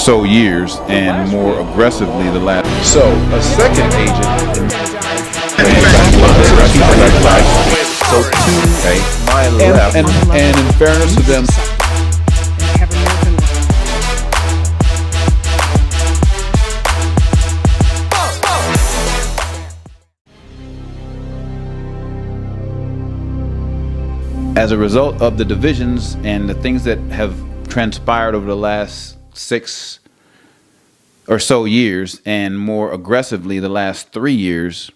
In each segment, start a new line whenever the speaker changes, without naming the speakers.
so years, and more aggressively the last. So a second agent. So two, my left, and in fairness to them. As a result of the divisions and the things that have transpired over the last 6 or so years, and more aggressively the last 3 years,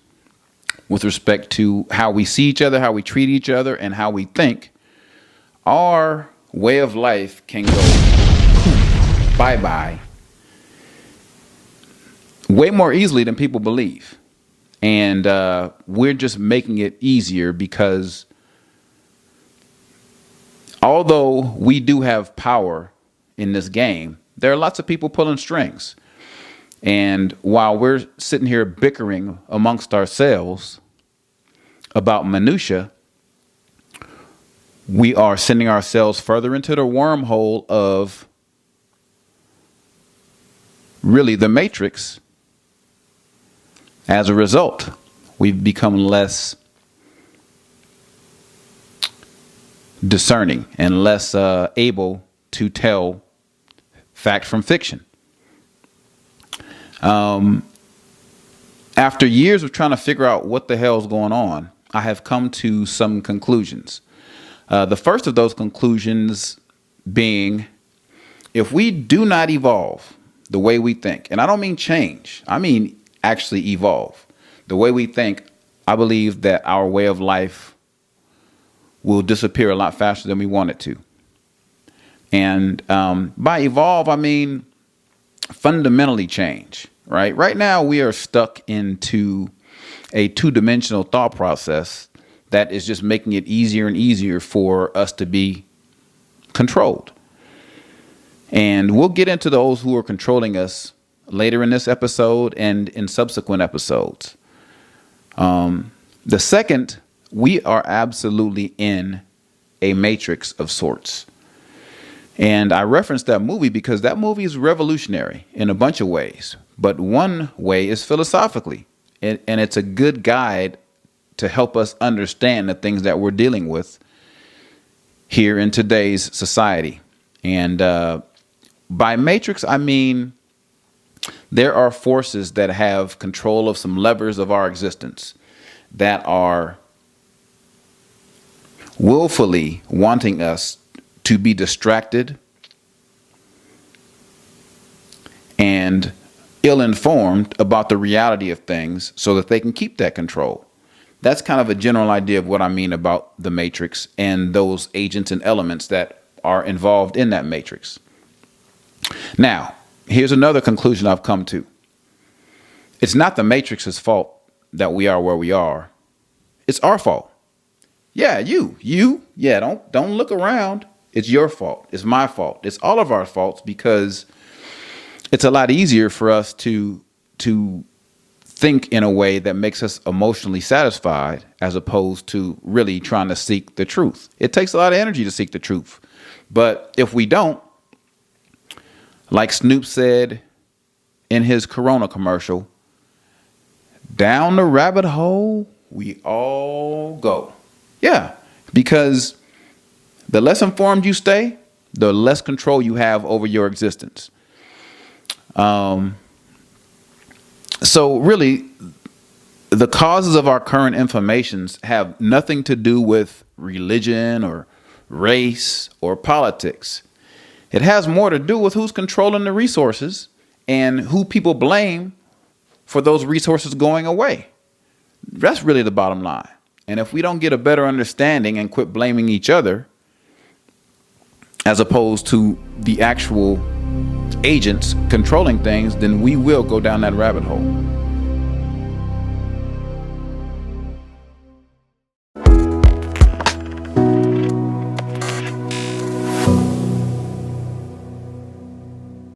with respect to how we see each other, how we treat each other, and how we think, our way of life can go bye-bye way more easily than people believe. And we're just making it easier because although we do have power in this game, there are lots of people pulling strings. And while we're sitting here bickering amongst ourselves about minutia, we are sending ourselves further into the wormhole of really the matrix. As a result, we've become less discerning and less able to tell fact from fiction. After years of trying to figure out what the hell's going on, I have come to some conclusions. The first of those conclusions being, if we do not evolve the way we think, and I don't mean change, I mean actually evolve the way we think, I believe that our way of life will disappear a lot faster than we want it to. And by evolve, I mean fundamentally change, right? Right now, we are stuck into a two-dimensional thought process that is just making it easier and easier for us to be controlled. And we'll get into those who are controlling us later in this episode and in subsequent episodes. The second, we are absolutely in a matrix of sorts. And I referenced that movie because that movie is revolutionary in a bunch of ways. But one way is philosophically. And it's a good guide to help us understand the things that we're dealing with here in today's society. And by matrix, I mean there are forces that have control of some levers of our existence that are willfully wanting us to be distracted and ill-informed about the reality of things so that they can keep that control. That's kind of a general idea of what I mean about the matrix and those agents and elements that are involved in that matrix. Now, here's another conclusion I've come to. It's not the matrix's fault that we are where we are. It's our fault. Yeah, don't look around. It's your fault. It's my fault. It's all of our faults because it's a lot easier for us to think in a way that makes us emotionally satisfied as opposed to really trying to seek the truth. It takes a lot of energy to seek the truth. But if we don't, like Snoop said in his Corona commercial, down the rabbit hole we all go. Yeah, because the less informed you stay, the less control you have over your existence. So really, the causes of our current informations have nothing to do with religion or race or politics. It has more to do with who's controlling the resources and who people blame for those resources going away. That's really the bottom line. And if we don't get a better understanding and quit blaming each other, as opposed to the actual agents controlling things, then we will go down that rabbit hole.